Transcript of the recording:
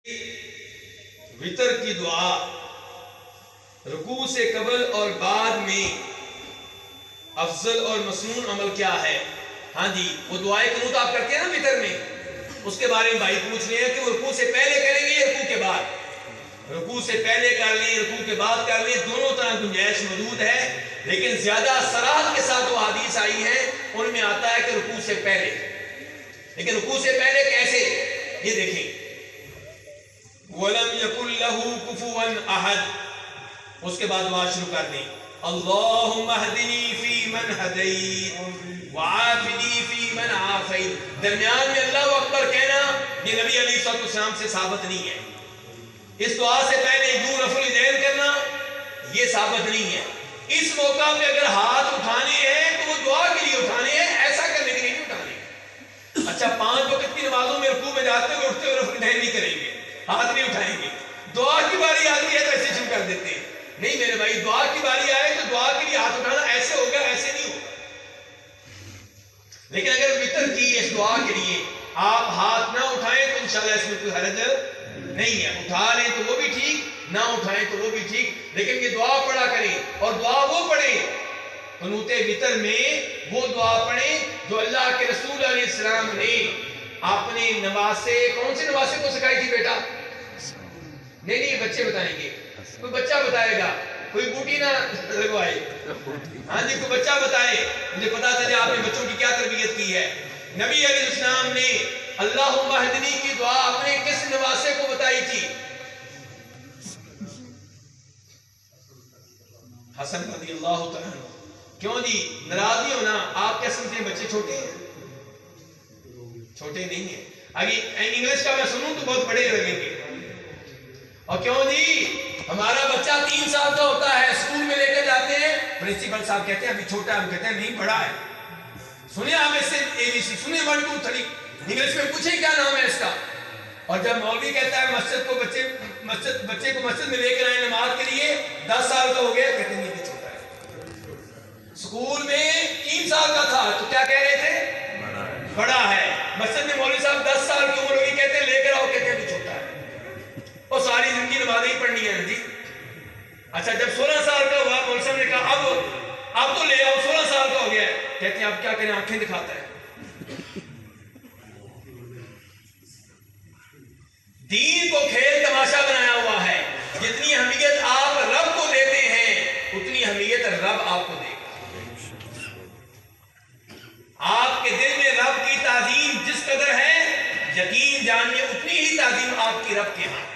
وتر کی دعا رکوع سے قبل اور بعد میں افضل اور مسنون عمل کیا ہے؟ ہاں جی، وہ دعائے قنوت آپ کرتے ہیں نا وتر میں، اس کے بارے میں بھائی پوچھ رہے ہیں کہ وہ رکوع سے پہلے کریں گے یا رکوع کے بعد؟ رکوع سے پہلے کر لیں، رکوع کے بعد کر لیں، دونوں طرح گنجائش موجود ہے، لیکن زیادہ صراحت کے ساتھ وہ حدیث آئی ہیں ان میں آتا ہے کہ رکوع سے پہلے۔ لیکن رکوع سے پہلے کیسے؟ یہ دیکھیں، وَلَمْ يَكُنْ لَهُ كُفُوًا أَحَدٌ، اس کے بعد دعا شروع کر دیں، اللہم اہدنی فی من ہدیت وعافنی فی من عافیت۔ درمیان میں اللہ اکبر کہنا یہ نبی علیہ السلام سے ثابت نہیں ہے۔ اس دعا سے پہلے یوں رفع الیدین کرنا یہ ثابت نہیں ہے۔ اس موقع پہ اگر ہاتھ اٹھانے ہیں تو وہ دعا کے لیے اٹھانے ہیں، ایسا کرنے کے لیے نہیں اٹھانے۔ اچھا، 5 وقت کی نمازوں میں رکوع میں جاتے ہوئے اٹھتے ہوئے رفع الیدین نہیں کریں گے، ہاتھ نہیں اٹھائیں گے، دعا کی باری آتی ہے تو ایسے شروع کر دیتے ہیں۔ نہیں میرے بھائی، دعا کی باری آئے تو دعا کے لیے ہاتھ اٹھانا ایسے ہوگا، ایسے نہیں ہوگا۔ لیکن اگر وتر کی اس دعا کے لیے آپ ہاتھ نہ اٹھائیں تو انشاءاللہ اس میں کوئی حرج نہیں ہے، اٹھا لیں تو وہ بھی ٹھیک، نہ اٹھائیں تو وہ بھی ٹھیک، لیکن یہ دعا پڑھا کریں، اور دعا وہ پڑھیں قنوت وتر میں، وہ دعا پڑھیں جو اللہ کے رسول علیہ السلام نے اپنے نواسے، کون سے نواسے کو سکھائی تھی بیٹا؟ نہیں بچے بتائیں گے، کوئی بچہ بتائے گا، کوئی بوٹی نہ لگوائے، ہاں جی کوئی بچہ بتائے، مجھے پتا چلے آپ نے بچوں کی کیا تربیت کی ہے۔ نبی علیہ السلام نے اللہم اہدنی کی دعا اپنے کس نواسے کو بتائی تھی؟ حسن رضی اللہ تعالیٰ عنہ۔ کیوں جی ناراض نہیں ہونا، آپ کیا سمجھتے ہیں بچے چھوٹے ہیں؟ چھوٹے نہیں ہیں۔ ابھی انگلش کا میں سنوں تو بہت بڑے لگیں گے۔ اور کیوں جی ہمارا بچہ 3 سال کا ہوتا ہے، اسکول میں لے کر جاتے ہیں، پرنسپل صاحب کہتے ہیں ابھی چھوٹا ہے، ہم کہتے ہیں نہیں بڑا ہے۔ سنیں آپ اس سے ABC سنیں 1 2 3 انگلش میں پوچھیں کیا نام ہے اس کا۔ اور جب مولوی کہتا ہے بچے کو مسجد میں لے کر آئے نماز کے لیے، 10 سال کا ہو گیا، کہتے ہیں یہ چھوٹا ہے۔ اسکول میں 3 سال کا تھا تو کیا کہہ رہے تھے؟ بڑا ہے۔ مسجد میں مولوی صاحب 10 سال کی عمر ہوئی، کہتے ہیں لے کر آؤ، کہتے ہیں ابھی چھوٹا ہے۔ اور ساری زندگی نمازیں ہی پڑھنی ہے جی۔ اچھا جب 16 سال کا ہوا، مولوی صاحب نے کہا اب تو لے آؤ، 16 سال کا ہو گیا ہے، کہتے ہیں اب کیا کریں، آنکھیں دکھاتا ہے۔ دین کو کھیل تماشا بنایا ہوا ہے۔ جتنی اہمیت آپ رب کو دیتے ہیں اتنی اہمیت رب آپ کو دے گا۔ آپ کے دل میں رب کی تعظیم جس قدر ہے، یقین جانیے اتنی ہی تعظیم آپ کی رب کے ہاں۔